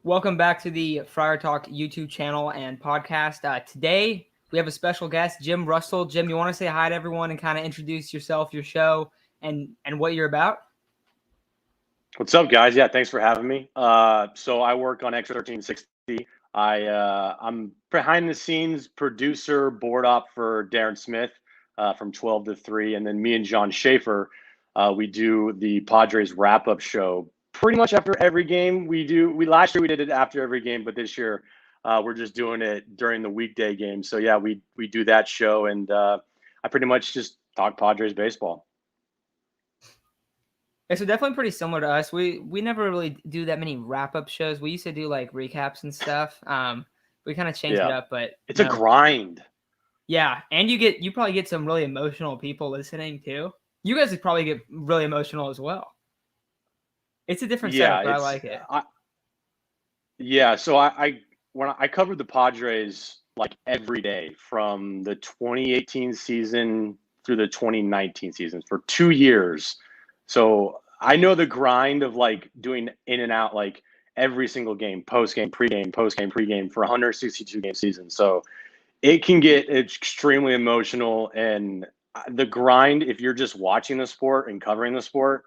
Welcome back to the Friar Talk YouTube channel and podcast. Today, we have a special guest, Jim Russell. Jim, you want to say hi to everyone and kind of introduce yourself, your show, and what you're about? What's up, guys? Yeah, thanks for having me. So I work on Extra 1360. I'm behind the scenes producer, board op for Darren Smith from 12 to 3, and then me and John Schaefer, we do the Padres wrap up show pretty much after every game. Last year we did it after every game, but this year we're just doing it during the weekday game. So yeah, we do that show, and I pretty much just talk Padres baseball. Yeah, so definitely pretty similar to us. We never really do that many wrap-up shows. We used to do like recaps and stuff. We kind of changed it up, but it's a grind. Yeah, and you probably get some really emotional people listening too. You guys would probably get really emotional as well. It's a different setup, but I like it. So when I covered the Padres like every day from the 2018 season through the 2019 season for 2 years. So I know the grind of like doing in and out like every single game, post game, pregame for 162 game season. So it can get extremely emotional, and the grind, if you're just watching the sport and covering the sport,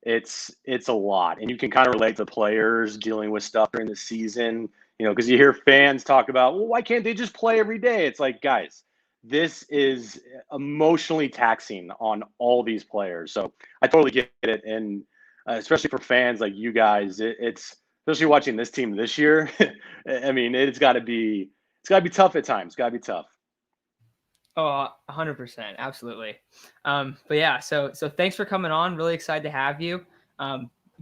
it's a lot. And you can kind of relate to players dealing with stuff during the season, because you hear fans talk about, well, why can't they just play every day? It's like, guys, this is emotionally taxing on all these players. So I totally get it. And especially for fans like you guys, it's especially watching this team this year. I mean, it's got to be tough at times. It's got to be tough. Oh, 100%. Absolutely. But yeah, so thanks for coming on. Really excited to have you.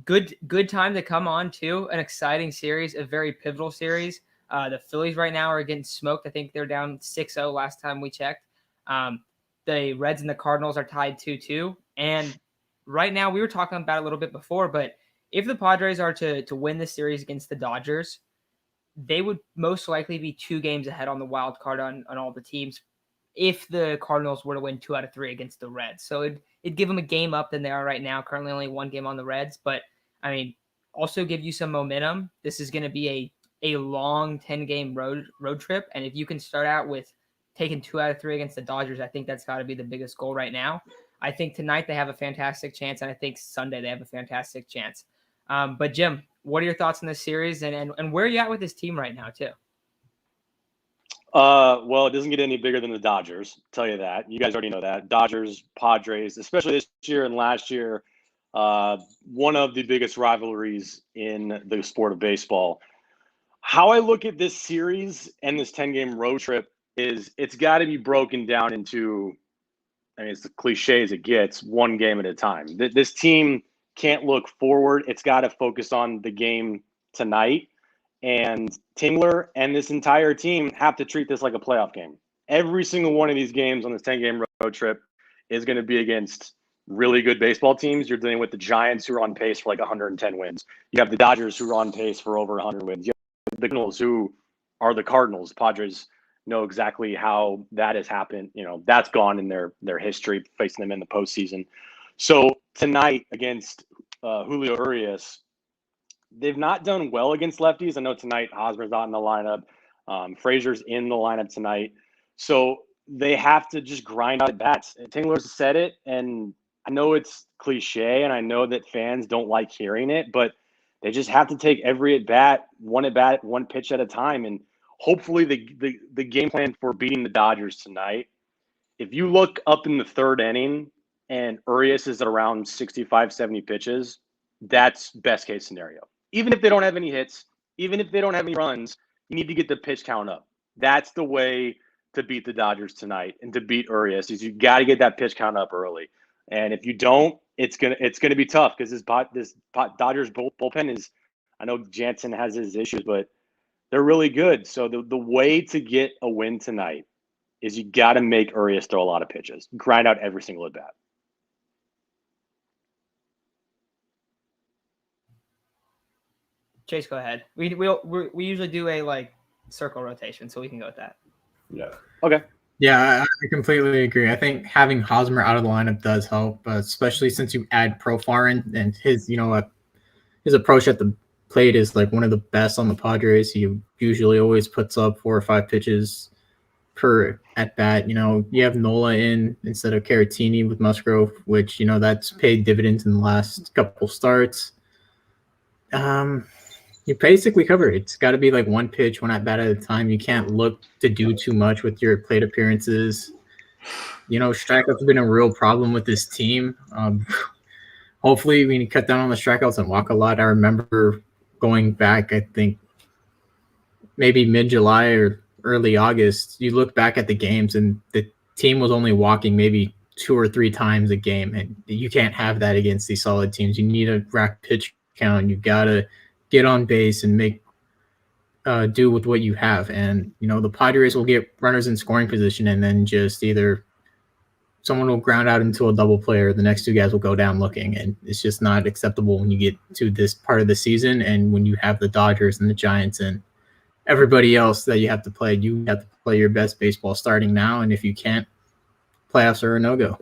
Good time to come on too. An exciting series, a very pivotal series. The Phillies right now are getting smoked. I think they're down 6-0 last time we checked. The Reds and the Cardinals are tied 2-2. And right now, we were talking about it a little bit before, but if the Padres are to win this series against the Dodgers, they would most likely be 2 games ahead on the wild card on all the teams if the Cardinals were to win 2 out of 3 against the Reds. So it'd give them a game up than they are right now, currently only 1 game on the Reds. But, I mean, also give you some momentum. This is going to be a long 10-game road trip. And if you can start out with taking 2 out of 3 against the Dodgers, I think that's got to be the biggest goal right now. I think tonight they have a fantastic chance, and I think Sunday they have a fantastic chance. But, Jim, what are your thoughts on this series, and where are you at with this team right now, too? Well, it doesn't get any bigger than the Dodgers, I'll tell you that. You guys already know that. Dodgers, Padres, especially this year and last year, one of the biggest rivalries in the sport of baseball. How I look at this series and this 10-game road trip is it's got to be broken down into, I mean, it's the cliche as it gets, 1 game at a time. This team can't look forward. It's got to focus on the game tonight. And Tingler and this entire team have to treat this like a playoff game. Every single one of these games on this 10-game road trip is going to be against really good baseball teams. You're dealing with the Giants, who are on pace for like 110 wins. You have the Dodgers, who are on pace for over 100 wins. You have the Cardinals, who are the Cardinals. The Padres know exactly how that has happened. That's gone in their history, facing them in the postseason. So tonight against Julio Urias, they've not done well against lefties. I know tonight Hosmer's not in the lineup. Frazier's in the lineup tonight. So they have to just grind out at bats. Tingler's said it, and I know it's cliche, and I know that fans don't like hearing it, but they just have to take every at bat, one pitch at a time. And hopefully the game plan for beating the Dodgers tonight, if you look up in the 3rd inning and Urias is at around 65, 70 pitches, that's best case scenario. Even if they don't have any hits, even if they don't have any runs, you need to get the pitch count up. That's the way to beat the Dodgers tonight and to beat Urias, is you got to get that pitch count up early. And if you don't, it's gonna be tough, because this Dodgers bullpen is, I know Jansen has his issues, but they're really good. So the way to get a win tonight is you got to make Urias throw a lot of pitches, grind out every single at bat. Chase, go ahead. We usually do a circle rotation, so we can go with that. Yeah. Okay. Yeah, I completely agree. I think having Hosmer out of the lineup does help, especially since you add Profar and his approach at the plate is like one of the best on the Padres. He usually always puts up 4 or 5 pitches per at bat. You have Nola in instead of Caratini with Musgrove, which that's paid dividends in the last couple starts. You basically covered it. It's got to be like one pitch, one at bat at a time. You can't look to do too much with your plate appearances. Strikeouts have been a real problem with this team. Hopefully we can cut down on the strikeouts and walk a lot. I remember going back, I think maybe mid-July or early August, you look back at the games and the team was only walking maybe 2 or 3 times a game. And you can't have that against these solid teams. You need a rack pitch count. You got to get on base and make do with what you have. And, the Padres will get runners in scoring position and then just either someone will ground out into a double play or the next 2 guys will go down looking. And it's just not acceptable when you get to this part of the season and when you have the Dodgers and the Giants and everybody else that you have to play. You have to play your best baseball starting now. And if you can't, playoffs are a no-go.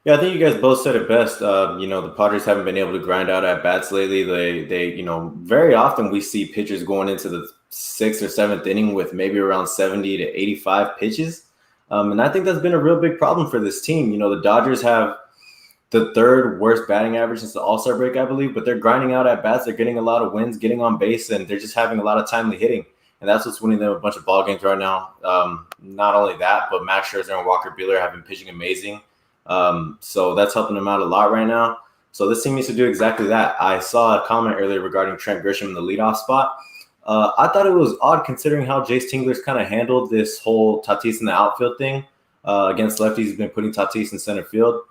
Yeah, I think you guys both said it best. The Padres haven't been able to grind out at bats lately. They very often we see pitchers going into the 6th or 7th inning with maybe around 70 to 85 pitches. And I think that's been a real big problem for this team. The Dodgers have the 3rd worst batting average since the All-Star break, I believe, but they're grinding out at bats. They're getting a lot of wins, getting on base, and they're just having a lot of timely hitting. And that's what's winning them a bunch of ball games right now. Not only that, but Max Scherzer and Walker Buehler have been pitching amazing. So that's helping them out a lot right now. So this team needs to do exactly that. I saw a comment earlier regarding Trent Grisham in the leadoff spot. I thought it was odd considering how Jace Tingler's kind of handled this whole Tatis in the outfield thing. Against lefties, he's been putting Tatis in center field.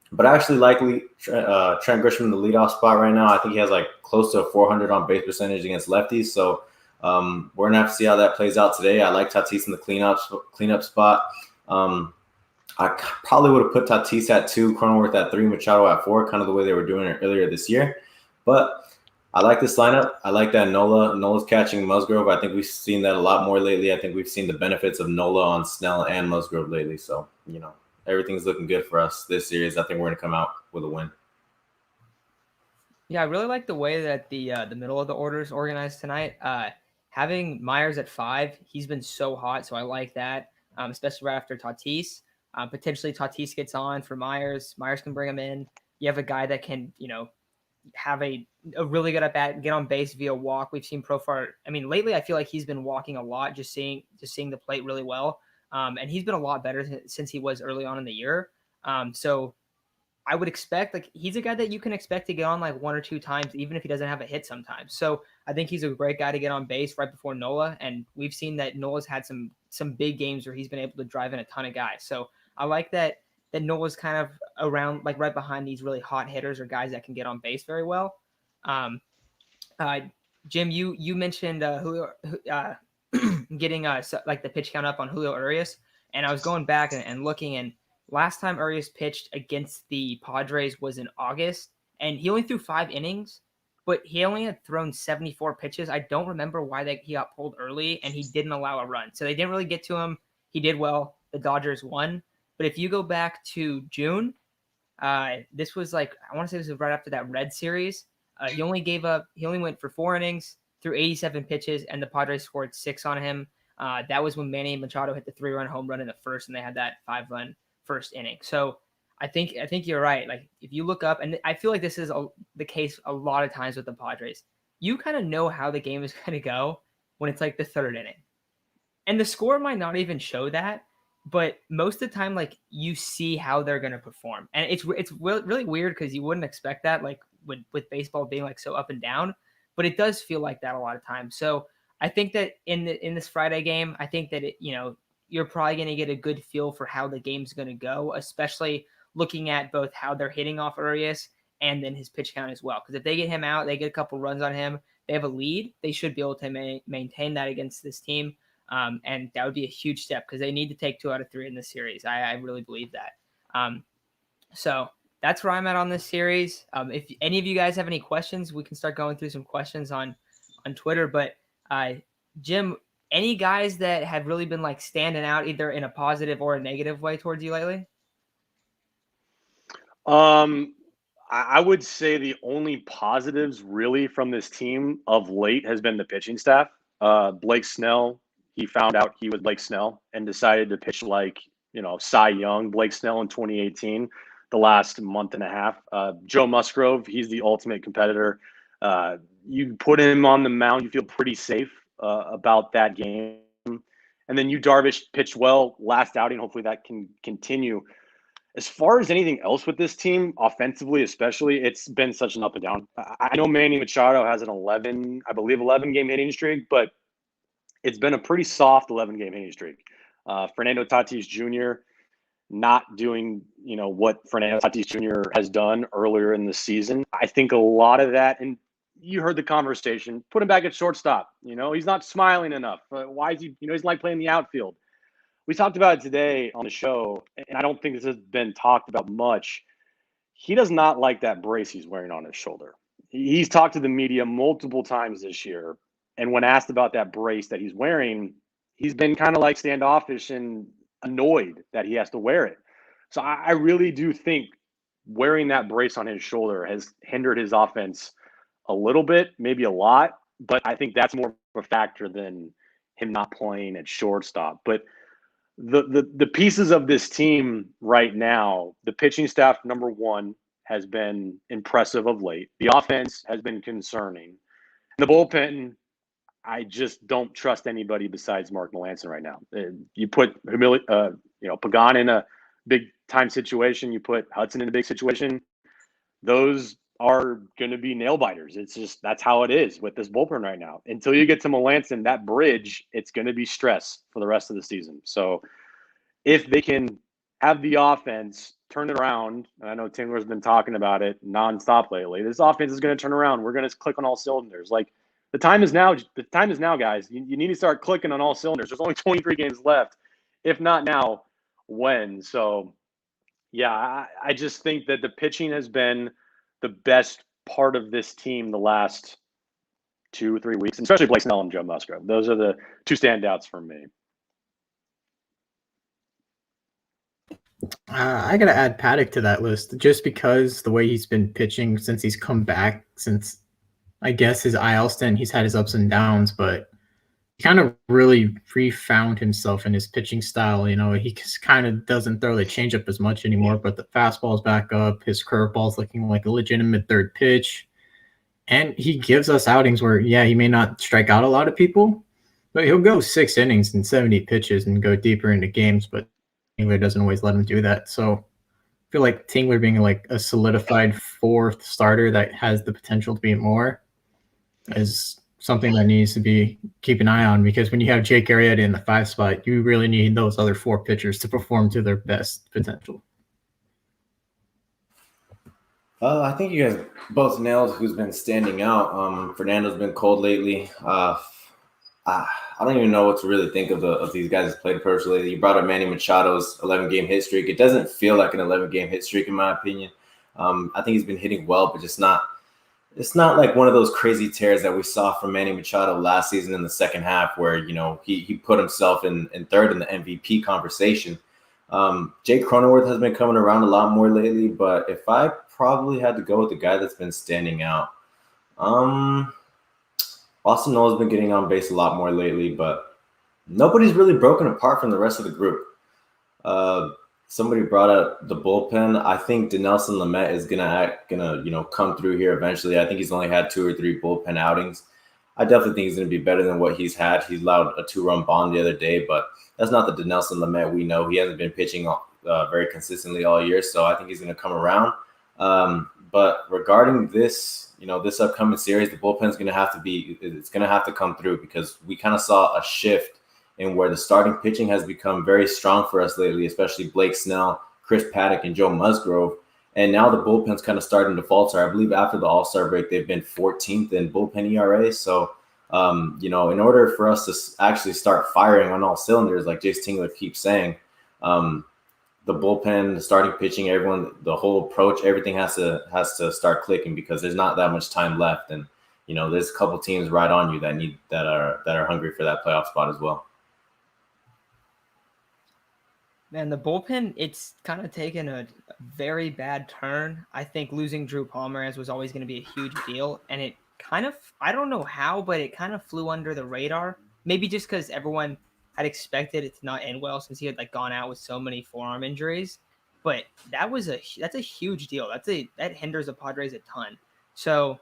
But I actually like Trent Grisham in the leadoff spot right now. I think he has like close to a 400 on base percentage against lefties. So we're going to have to see how that plays out today. I like Tatis in the cleanup spot. I probably would have put Tatis at 2, Cronenworth at 3, Machado at 4, kind of the way they were doing it earlier this year. But I like this lineup. I like that Nola's catching Musgrove. I think we've seen that a lot more lately. I think we've seen the benefits of Nola on Snell and Musgrove lately. So, everything's looking good for us this series. I think we're going to come out with a win. Yeah, I really like the way that the middle of the order is organized tonight. Having Myers at 5, he's been so hot, so I like that, especially right after Tatis. Potentially Tatis gets on for Myers. Myers can bring him in. You have a guy that can, have a really good at bat, get on base via walk. We've seen Profar. I mean, lately I feel like he's been walking a lot, just seeing the plate really well. And he's been a lot better since he was early on in the year. So I would expect he's a guy that you can expect to get on like 1 or 2 times, even if he doesn't have a hit sometimes. So I think he's a great guy to get on base right before Nola. And we've seen that Nola's had some big games where he's been able to drive in a ton of guys. So I like that Nola's kind of around, like right behind these really hot hitters or guys that can get on base very well. Jim, you mentioned Julio getting like the pitch count up on Julio Urias, and I was going back and looking, and last time Urias pitched against the Padres was in August, and he only threw 5 innings, but he only had thrown 74 pitches. I don't remember why he got pulled early, and he didn't allow a run, so they didn't really get to him. He did well. The Dodgers won. But if you go back to June, this was I want to say this was right after that Red series. He only went for 4 innings, threw 87 pitches, and the Padres scored 6 on him. That was when Manny Machado hit the 3-run home run in the first, and they had that 5-run first inning. So I think you're right. Like if you look up, and I feel like this is the case a lot of times with the Padres, you kind of know how the game is going to go when it's like the 3rd inning. And the score might not even show that, but most of the time, you see how they're going to perform. And it's really weird because you wouldn't expect that, with baseball being so up and down, but it does feel like that a lot of times. So I think that in this Friday game, I think that you're probably going to get a good feel for how the game's going to go, especially looking at both how they're hitting off Urias and then his pitch count as well. Because if they get him out, they get a couple runs on him, they have a lead, they should be able to maintain that against this team. And that would be a huge step because they need to take 2 out of 3 in this series. I really believe that. So that's where I'm at on this series. If any of you guys have any questions, we can start going through some questions on Twitter. But Jim, any guys that have really been standing out either in a positive or a negative way towards you lately? I would say the only positives really from this team of late has been the pitching staff. Blake Snell, he found out he was Blake Snell and decided to pitch like, Cy Young, Blake Snell in 2018, the last month and a half. Joe Musgrove, he's the ultimate competitor. You put him on the mound, you feel pretty safe about that game. And then Darvish pitched well last outing. Hopefully that can continue. As far as anything else with this team, offensively especially, it's been such an up and down. I know Manny Machado has an 11 game hitting streak, but it's been a pretty soft 11-game hitting streak. Fernando Tatis Jr. not doing, what Fernando Tatis Jr. has done earlier in the season. I think a lot of that, and you heard the conversation, put him back at shortstop. He's not smiling enough. Why is he, he's like playing the outfield. We talked about it today on the show, and I don't think this has been talked about much. He does not like that brace he's wearing on his shoulder. He's talked to the media multiple times this year, and when asked about that brace that he's wearing, he's been kind of like standoffish and annoyed that he has to wear it. So I really do think wearing that brace on his shoulder has hindered his offense a little bit, maybe a lot, but I think that's more of a factor than him not playing at shortstop. But the pieces of this team right now, the pitching staff, number one, has been impressive of late. The offense has been concerning. The bullpen, I just don't trust anybody besides Mark Melancon right now. You put Pagan in a big time situation. You put Hudson in a big situation. Those are going to be nail biters. It's just, that's how it is with this bullpen right now. Until you get to Melancon, that bridge, it's going to be stress for the rest of the season. So if they can have the offense turn it around, and I know Tingler's been talking about it nonstop lately, this offense is going to turn around. We're going to click on all cylinders. Like, the time is now. The time is now, guys. You need to start clicking on all cylinders. There's only 23 games left. If not now, when? So, yeah, I just think that the pitching has been the best part of this team the last 2 or 3 weeks, especially Blake Snell and Joe Musgrove. Those are the two standouts for me. I gotta add Paddock to that list just because the way he's been pitching since he's come back, since I guess his IL stint, he's had his ups and downs, but he kind of really refound himself in his pitching style. He kind of doesn't throw the changeup as much anymore, but the fastball's back up. His curveball's looking like a legitimate third pitch. And he gives us outings where, yeah, he may not strike out a lot of people, but he'll go 6 innings and 70 pitches and go deeper into games, but Tingler doesn't always let him do that. So I feel like Tingler being like a solidified 4th starter that has the potential to be more is something that needs to be keep an eye on, because when you have Jake Arrieta in the 5 spot, you really need those other 4 pitchers to perform to their best potential. I think you guys both nailed who's been standing out. Fernando's been cold lately. I don't even know what to really think of these guys that played personally. You brought up Manny Machado's 11-game hit streak. It doesn't feel like an 11-game hit streak in my opinion. I think he's been hitting well, but just not. It's not like one of those crazy tears that we saw from Manny Machado last season in the second half where, he put himself in third in the MVP conversation. Jake Cronenworth has been coming around a lot more lately, but if I probably had to go with the guy that's been standing out, Austin Noel's been getting on base a lot more lately, but nobody's really broken apart from the rest of the group. Somebody brought up the bullpen. I think Dinelson Lamet is gonna come through here eventually. I think he's only had 2 or 3 bullpen outings. I definitely think he's gonna be better than what he's had. He allowed a 2-run bomb the other day, but that's not the Dinelson Lamet we know. He hasn't been pitching very consistently all year, so I think he's gonna come around. But regarding this, this upcoming series, the bullpen's gonna have to come through, because we kind of saw a shift in where the starting pitching has become very strong for us lately, especially Blake Snell, Chris Paddock, and Joe Musgrove. And now the bullpen's kind of starting to falter. I believe after the All-Star break, they've been 14th in bullpen ERA. So, in order for us to actually start firing on all cylinders, like Jace Tingler keeps saying, the bullpen, the starting pitching, everyone, the whole approach, everything has to start clicking, because there's not that much time left. And, there's a couple teams right on you that are hungry for that playoff spot as well. Man, the bullpen, it's kind of taken a very bad turn. I think losing Drew Pomeranz was always going to be a huge deal. And it kind of, I don't know how, but it kind of flew under the radar. Maybe just because everyone had expected it to not end well since he had like gone out with so many forearm injuries. But that's a huge deal. That hinders the Padres a ton. So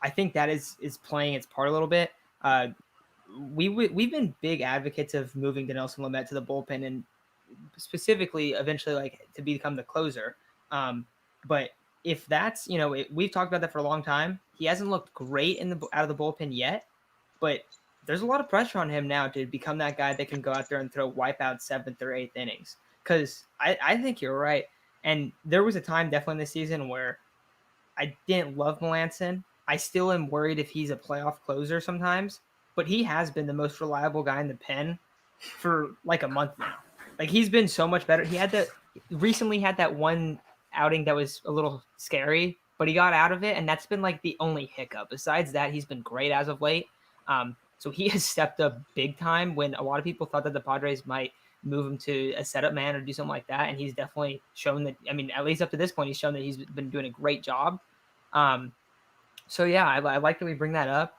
I think that is playing its part a little bit. We've been big advocates of moving Dinelson Lamet to the bullpen and specifically eventually like to become the closer. But if that's, we've talked about that for a long time. He hasn't looked great out of the bullpen yet, but there's a lot of pressure on him now to become that guy that can go out there and wipe out 7th or 8th innings. Because I think you're right. And there was a time definitely in the season where I didn't love Melanson. I still am worried if he's a playoff closer sometimes, but he has been the most reliable guy in the pen for like a month now. Like he's been so much better. He recently had that one outing that was a little scary, but he got out of it, and that's been like the only hiccup. Besides that, he's been great as of late. So he has stepped up big time when a lot of people thought that the Padres might move him to a setup man or do something like that, and he's definitely shown that. I mean, at least up to this point, he's shown that he's been doing a great job. So yeah, I like that we bring that up.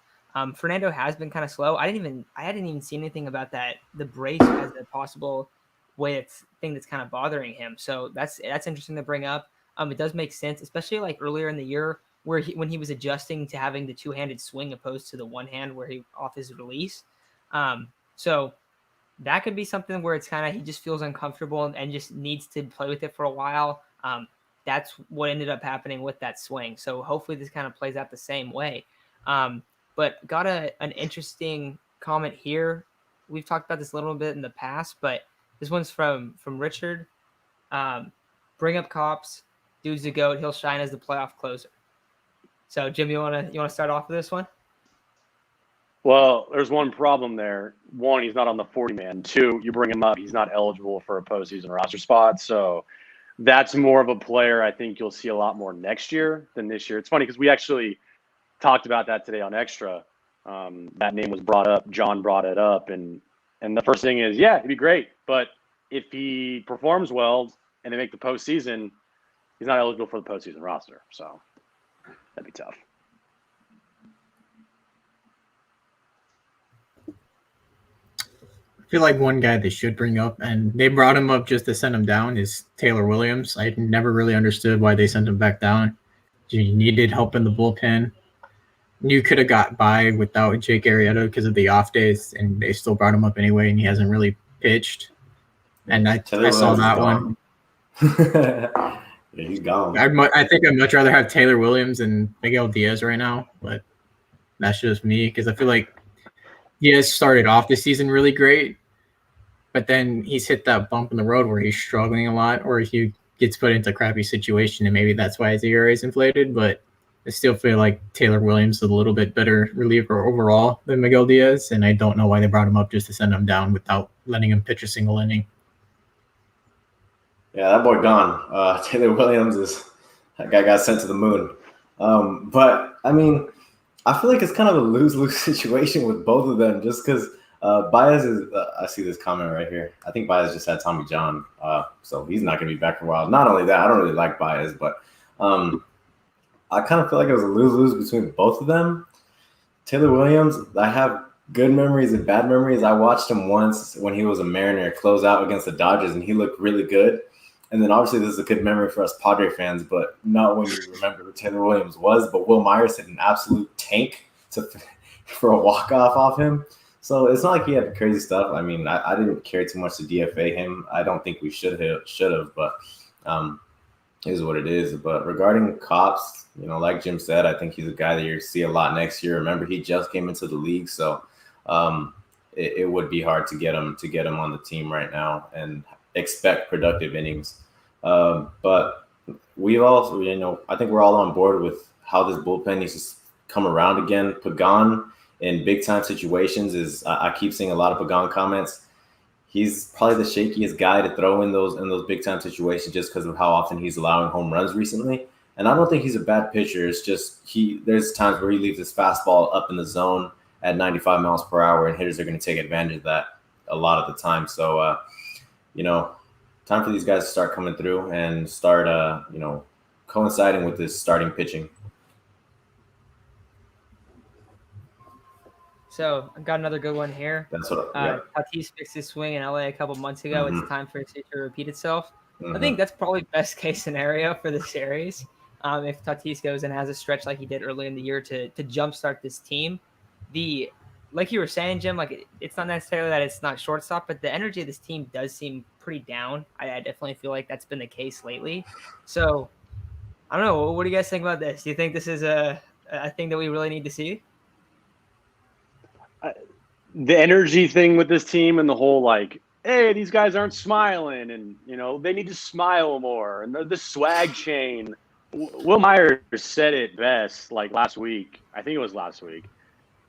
Fernando has been kind of slow. I hadn't even seen anything about that. The brace as a possible thing that's kind of bothering him. So that's interesting to bring up. It does make sense, especially like earlier in the year when he was adjusting to having the two-handed swing opposed to the one hand where he off his release. So that could be something where it's kind of he just feels uncomfortable and just needs to play with it for a while. That's what ended up happening with that swing. So hopefully this kind of plays out the same way. But got an interesting comment here. We've talked about this a little bit in the past, but this one's from Richard. Bring up Cops. Dude's the GOAT. He'll shine as the playoff closer. So, Jim, you wanna start off with this one? Well, there's one problem there. One, he's not on the 40-man. Two, you bring him up, he's not eligible for a postseason roster spot. So that's more of a player I think you'll see a lot more next year than this year. It's funny because we actually talked about that today on Extra. That name was brought up. John brought it up. And the first thing is, yeah, it'd be great. But if he performs well and they make the postseason, he's not eligible for the postseason roster. So that'd be tough. I feel like one guy they should bring up, and they brought him up just to send him down, is Taylor Williams. I never really understood why they sent him back down. You needed help in the bullpen. You could have got by without Jake Arrieta because of the off days, and they still brought him up anyway, and he hasn't really pitched. And I saw that one. Yeah, he's gone. I think I'd much rather have Taylor Williams and Miguel Diaz right now, but that's just me because I feel like Diaz started off the season really great, but then he's hit that bump in the road where he's struggling a lot, or he gets put into a crappy situation, and maybe that's why his ERA is inflated. But I still feel like Taylor Williams is a little bit better reliever overall than Miguel Diaz, and I don't know why they brought him up just to send him down without letting him pitch a single inning. Yeah, that boy gone. Taylor Williams that guy got sent to the moon. But I mean, I feel like it's kind of a lose-lose situation with both of them, just because Baez is. I see this comment right here. I think Baez just had Tommy John, so he's not going to be back for a while. Not only that, I don't really like Baez, but I kind of feel like it was a lose-lose between both of them. Taylor Williams, I have good memories and bad memories. I watched him once when he was a Mariner close out against the Dodgers, and he looked really good. And then obviously this is a good memory for us Padre fans, but not when you remember who Taylor Williams was. But Will Myers hit an absolute tank for a walk-off off him. So it's not like he had crazy stuff. I mean, I didn't care too much to DFA him. I don't think we should have, but it is what it is. But regarding Cops, like Jim said, I think he's a guy that you're see a lot next year. Remember, he just came into the league, so it would be hard to get him on the team right now and expect productive innings. But we also, I think we're all on board with how this bullpen needs to come around again. Pagan in big time situations I keep seeing a lot of Pagan comments. He's probably the shakiest guy to throw in those big time situations just because of how often he's allowing home runs recently. And I don't think he's a bad pitcher. It's just there's times where he leaves his fastball up in the zone at 95 miles per hour, and hitters are going to take advantage of that a lot of the time. So, time for these guys to start coming through and start, coinciding with this starting pitching. So I've got another good one here. That's what. Yeah. Tatis fixed his swing in LA a couple months ago. Mhm. It's time for it to repeat itself. Mhm. I think that's probably best case scenario for the series. If Tatis goes and has a stretch like he did early in the year to jumpstart this team, like you were saying, Jim, like it's not necessarily that it's not shortstop, but the energy of this team does seem pretty down. I definitely feel like that's been the case lately. So I don't know. What do you guys think about this? Do you think this is a thing that we really need to see? The energy thing with this team and the whole like, hey, these guys aren't smiling, and they need to smile more, and the swag chain. Will Myers said it best like last week. I think it was last week.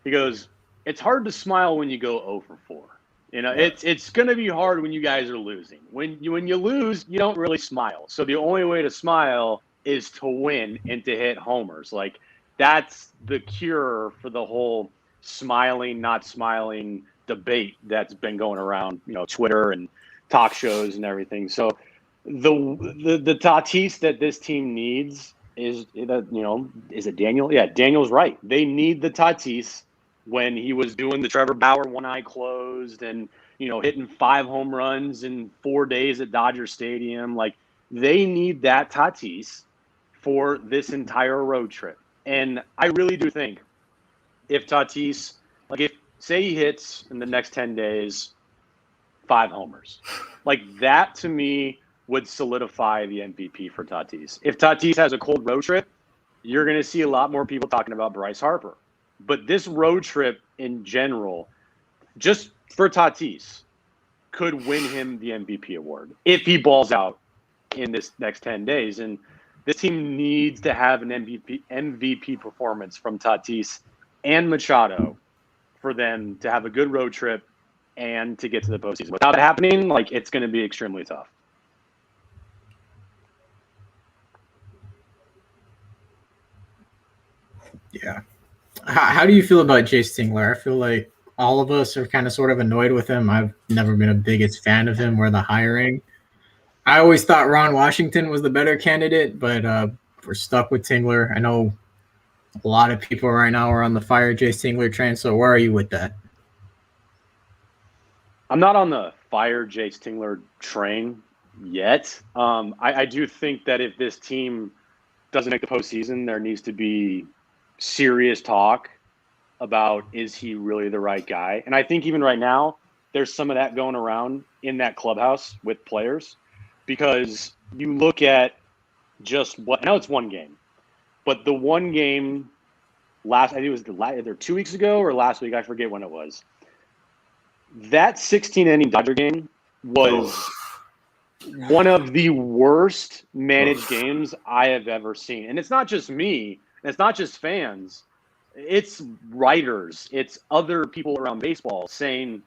He goes, "It's hard to smile when you go 0 for 4. It's going to be hard when you guys are losing. When you lose, you don't really smile. So the only way to smile is to win and to hit homers. Like that's the cure for the whole smiling, not smiling debate that's been going around, Twitter and talk shows and everything. So the Tatis that this team needs is it Daniel? Yeah, Daniel's right. They need the Tatis when he was doing the Trevor Bauer one eye closed and hitting 5 home runs in 4 days at Dodger Stadium. Like they need that Tatis for this entire road trip. And I really do think if Tatis, if say he hits in the next 10 days 5 homers, like that to me would solidify the MVP for Tatis. If Tatis has a cold road trip, you're going to see a lot more people talking about Bryce Harper. But this road trip in general, just for Tatis, could win him the MVP award if he balls out in this next 10 days. And this team needs to have an MVP performance from Tatis and Machado for them to have a good road trip and to get to the postseason. Without it happening, it's going to be extremely tough. Yeah. How do you feel about Jace Tingler? I feel like all of us are kind of sort of annoyed with him. I've never been a biggest fan of him or the hiring. I always thought Ron Washington was the better candidate, but we're stuck with Tingler. I know a lot of people right now are on the fire Jace Tingler train, so where are you with that? I'm not on the fire Jace Tingler train yet. I do think that if this team doesn't make the postseason, there needs to be serious talk about is he really the right guy. And I think even right now, there's some of that going around in that clubhouse with players because you look at just I know it's one game, but the one game I think it was either 2 weeks ago or last week, I forget when it was. That 16-inning Dodger game was one of the worst managed games I have ever seen. And it's not just me. It's not just fans. It's writers. It's other people around baseball saying,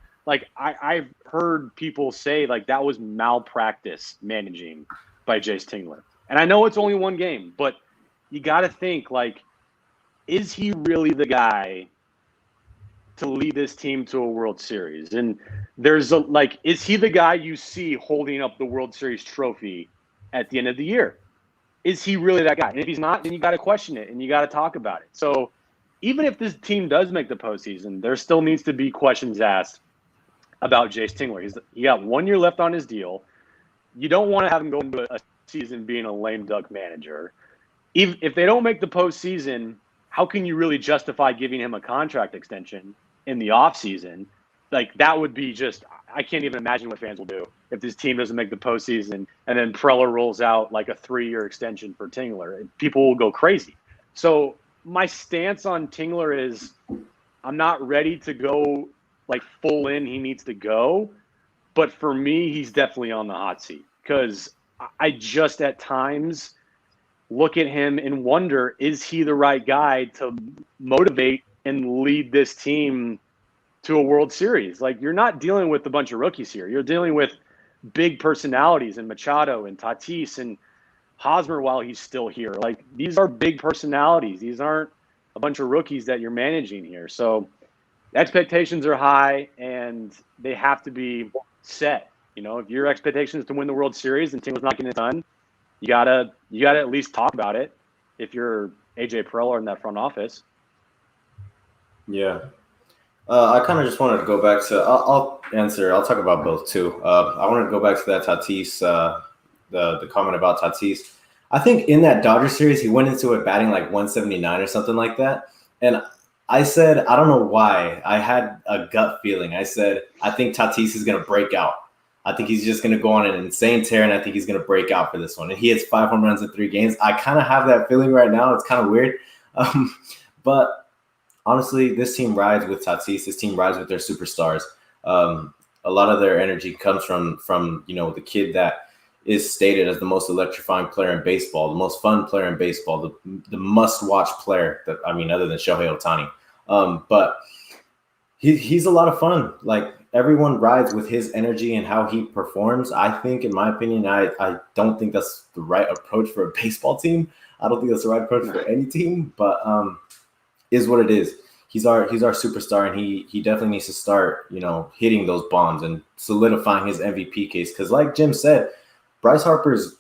I've heard people say, that was malpractice managing by Jace Tingler. And I know it's only one game, but you got to think, is he really the guy to lead this team to a World Series? And there's is he the guy you see holding up the World Series trophy at the end of the year? Is he really that guy? And if he's not, then you got to question it and you got to talk about it. So even if this team does make the postseason, there still needs to be questions asked about Jace Tingler. He got 1 year left on his deal. You don't want to have him go into a season being a lame duck manager. If they don't make the postseason, how can you really justify giving him a contract extension in the offseason? That would be I can't even imagine what fans will do if this team doesn't make the postseason and then Preller rolls out a 3-year extension for Tingler. People will go crazy. So my stance on Tingler is I'm not ready to go full in. He needs to go. But for me, he's definitely on the hot seat because I just at times look at him and wonder, is he the right guy to motivate and lead this team to a World Series? You're not dealing with a bunch of rookies here. You're dealing with big personalities and Machado and Tatis and Hosmer while he's still here. These are big personalities. These aren't a bunch of rookies that you're managing here. So expectations are high and they have to be set If your expectation is to win the World Series and Tingler's not getting it done, you gotta at least talk about it. If you're AJ Preller in that front office. Yeah. I kind of just wanted to go back to. I'll answer. I'll talk about both too. I wanted to go back to that Tatis, the comment about Tatis. I think in that Dodgers series, he went into it batting like 179 or something like that. And I said, I don't know why. I had a gut feeling. I said, I think Tatis is going to break out. I think he's just going to go on an insane tear, and I think he's going to break out for this one. And he has 5 home runs in 3 games. I kind of have that feeling right now. It's kind of weird. But honestly, this team rides with Tatis. This team rides with their superstars. A lot of their energy comes from the kid that is stated as the most electrifying player in baseball, the most fun player in baseball, the must-watch player. Other than Shohei Ohtani, but he's a lot of fun. Like, everyone rides with his energy and how he performs. I think, in my opinion, I don't think that's the right approach for a baseball team. I don't think that's the right approach for any team. But is what it is. He's our superstar, and he definitely needs to start hitting those bombs and solidifying his MVP case. Because like Jim said, Bryce Harper's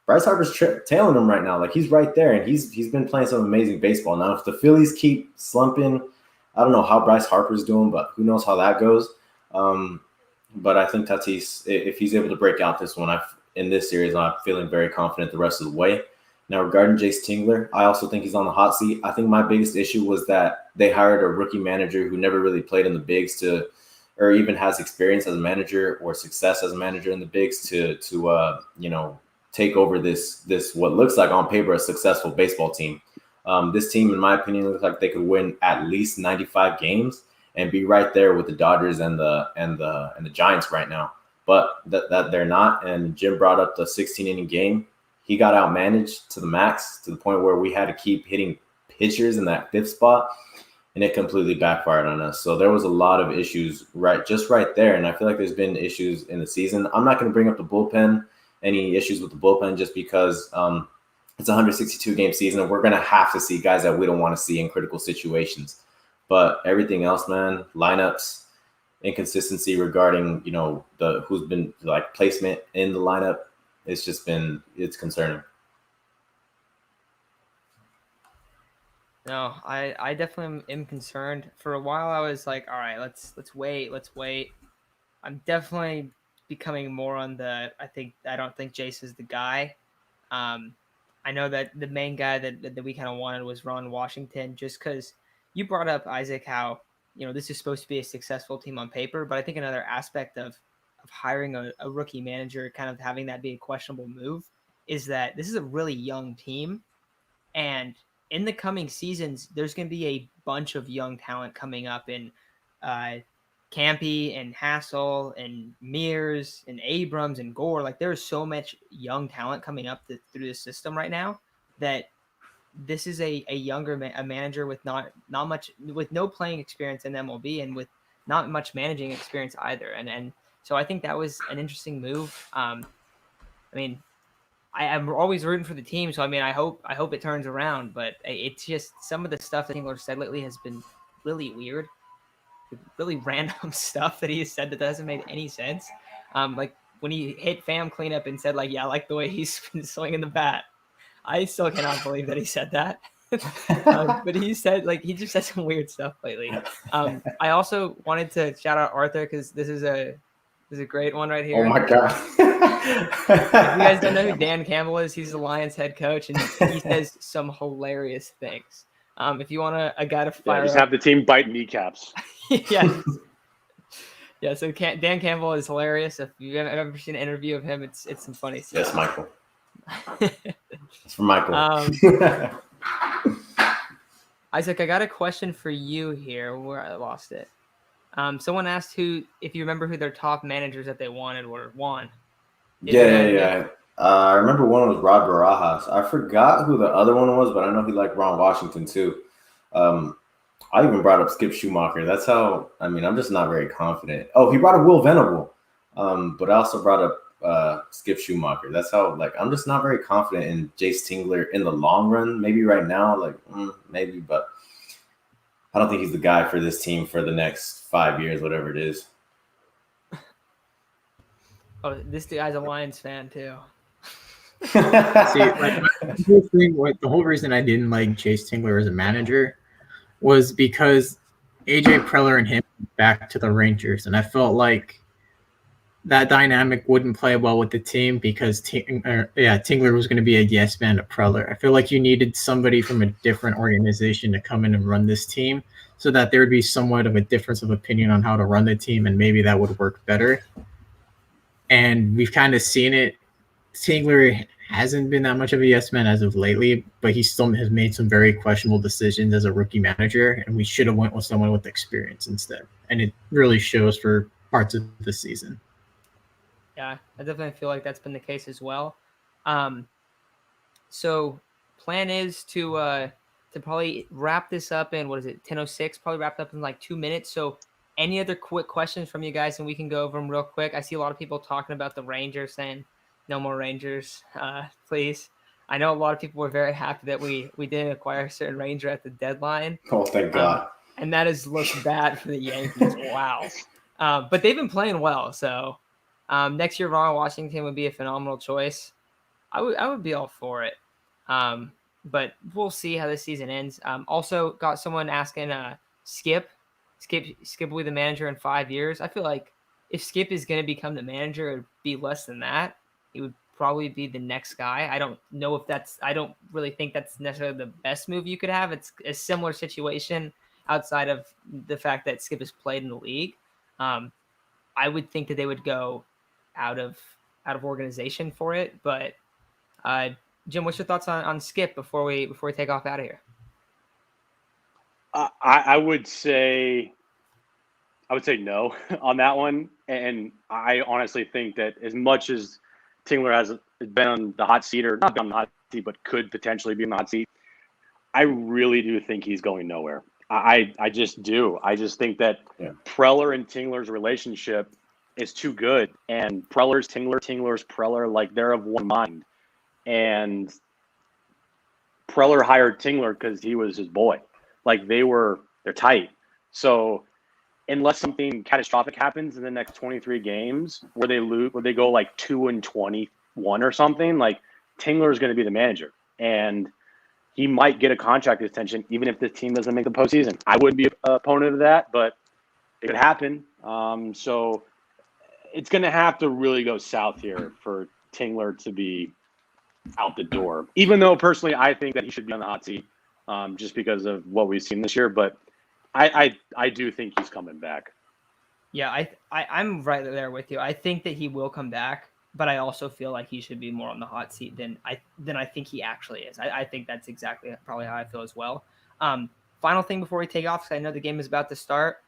tailing him right now. Like, he's right there, and he's been playing some amazing baseball. Now, if the Phillies keep slumping, I don't know how Bryce Harper's doing, but who knows how that goes. But I think Tatis, if he's able to break out this one, in this series, I'm feeling very confident the rest of the way. Now, regarding Jace Tingler, I also think he's on the hot seat. I think my biggest issue was that they hired a rookie manager who never really played in the bigs or even has experience as a manager or success as a manager in the bigs to take over this what looks like on paper a successful baseball team. This team, in my opinion, looks like they could win at least 95 games and be right there with the Dodgers and the Giants right now. But that they're not. And Jim brought up the 16-inning game. He got outmanaged to the max, to the point where we had to keep hitting pitchers in that 5th spot, and it completely backfired on us. So there was a lot of issues right there. And I feel like there's been issues in the season. I'm not going to bring up the bullpen, any issues with the bullpen, just because it's a 162-game season, and we're going to have to see guys that we don't want to see in critical situations. But everything else, man, lineups, inconsistency regarding, who's been like placement in the lineup, it's concerning. No, I definitely am concerned. For a while, I was like, all right, let's wait. I'm definitely becoming more on I don't think Jace is the guy. I know that the main guy that we kind of wanted was Ron Washington, just because you brought up, Isaac, how this is supposed to be a successful team on paper, but I think another aspect of hiring a rookie manager, kind of having that be a questionable move, is that this is a really young team, and in the coming seasons, there's going to be a bunch of young talent coming up in Campy and Hassel and Mears and Abrams and Gore. Like, there's so much young talent coming up through the system right now that this is a younger manager with not much, with no playing experience in MLB and with not much managing experience either. And so I think that was an interesting move. I'm always rooting for the team, so I hope it turns around. But it's just some of the stuff that Tingler said lately has been really weird, really random stuff that he has said that doesn't make any sense. Like when he hit Fam cleanup and said, like, yeah, I like the way he's been swinging the bat. I still cannot believe that he said that. But he said, like, he just said some weird stuff lately. I also wanted to shout out Arthur, because this is a great one right here. Oh my God. If you guys don't know who Dan Campbell is, he's the Lions head coach, and he says some hilarious things. If you want a guy to fire just up, have the team bite kneecaps. yeah. Yeah, so Dan Campbell is hilarious. If you've ever seen an interview of him, it's some funny stuff. Yes, Michael. It's from Michael. Isaac, I got a question for you here where I lost it. Someone asked if you remember who their top managers that they wanted were. Yeah. I remember one was Rod Barajas. I forgot who the other one was, but I know he liked Ron Washington too. I even brought up Skip Schumacher. That's how, I'm just not very confident. Oh, he brought up Will Venable. But I also brought up Skip Schumacher. That's how, I'm just not very confident in Jace Tingler in the long run. Maybe right now, maybe, but I don't think he's the guy for this team for the next 5 years, whatever it is. Oh, this guy's a Lions fan too. See, like the whole reason I didn't like Chase Tingler as a manager was because AJ Preller and him went back to the Rangers, and I felt like that dynamic wouldn't play well with the team because Tingler was going to be a yes man to Preller. I feel like you needed somebody from a different organization to come in and run this team so that there would be somewhat of a difference of opinion on how to run the team, and maybe that would work better. And we've kind of seen it. Tingler hasn't been that much of a yes man as of lately, but he still has made some very questionable decisions as a rookie manager, and we should have went with someone with experience instead. And it really shows for parts of the season. Yeah, I definitely feel like that's been the case as well. So plan is to probably wrap this up in, 10:06, probably wrap it up in like 2 minutes. So any other quick questions from you guys, and we can go over them real quick. I see a lot of people talking about the Rangers, saying no more Rangers, please. I know a lot of people were very happy that we didn't acquire a certain Ranger at the deadline. Oh, thank God. And that has looked bad for the Yankees. Wow. But they've been playing well. So next year, Ronald Washington would be a phenomenal choice. I would be all for it. But we'll see how this season ends. Also got someone asking Skip will be the manager in 5 years. I feel like if Skip is going to become the manager, it would be less than that. He would probably be the next guy. I don't really think that's necessarily the best move you could have. It's a similar situation outside of the fact that Skip has played in the league. I would think that they would go out of organization for it. But Jim, what's your thoughts on Skip before we take off out of here? I would say no on that one. And I honestly think that as much as Tingler has been on the hot seat, or not been on the hot seat, but could potentially be in the hot seat, I really do think he's going nowhere. I just do. I just think that Preller and Tingler's relationship is too good. And Preller's Tingler, Tingler's Preller, like they're of one mind. And Preller hired Tingler because he was his boy. Like they're tight. So unless something catastrophic happens in the next 23 games where they go like 2-21 or something, like Tingler is going to be the manager, and he might get a contract extension even if this team doesn't make the postseason. I wouldn't be an opponent of that, but it could happen. So it's going to have to really go south here for Tingler to be out the door, even though personally I think that he should be on the hot seat just because of what we've seen this year. But I do think he's coming back. Yeah, I'm right there with you. I think that he will come back, but I also feel like he should be more on the hot seat than I think he actually is. I think that's exactly probably how I feel as well. Final thing before we take off, because I know the game is about to start.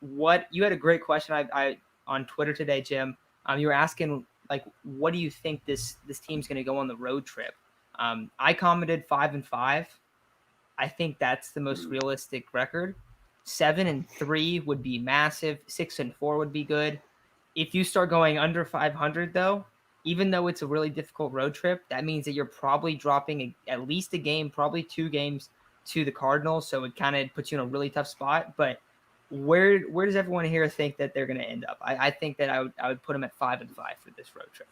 You had a great question I on Twitter today, Jim. You were asking, like, what do you think this team's going to go on the road trip? I commented 5-5. I think that's the most realistic record. 7-3 would be massive. 6-4 would be good. If you start going under 500, though, even though it's a really difficult road trip, that means that you're probably dropping at least a game, probably 2 games to the Cardinals. So it kind of puts you in a really tough spot. But where does everyone here think that they're going to end up? I think that I would put them at 5-5 for this road trip.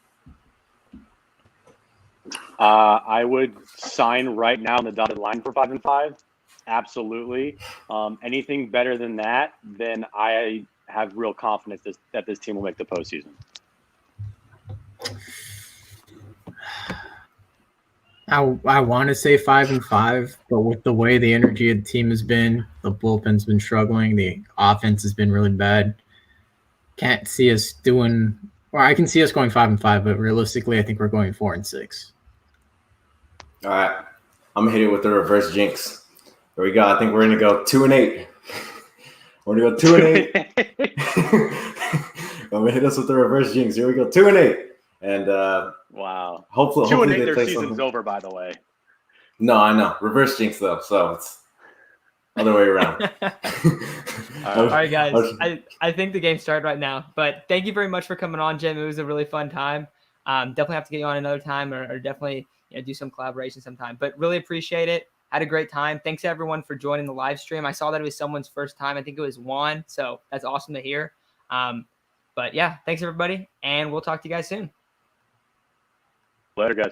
I would sign right now on the dotted line for 5-5. Absolutely. Anything better than that, then I have real confidence that this team will make the postseason. I want to say 5-5, but with the way the energy of the team has been, the bullpen's been struggling, the offense has been really bad. Can't see us doing, or I can see us going 5-5, but realistically, I think we're going 4-6. All right, I'm gonna hit it with the reverse jinx. Here we go. I think we're gonna go 2-8. We're gonna go 2-8. I'm gonna hit us with the reverse jinx. Here we go, 2-8. And wow, hopefully 2-8. their Season's something. over, by the way. No, I know, reverse jinx though, so it's other way around. All right, guys. I think the game started right now, but thank you very much for coming on, Jim. It was a really fun time. Definitely have to get you on another time, or definitely do some collaboration sometime. But really appreciate it. Had a great time. Thanks everyone for joining the live stream. I saw that it was someone's first time. I think it was Juan, so that's awesome to hear. But yeah, thanks everybody, and we'll talk to you guys soon. Later, guys.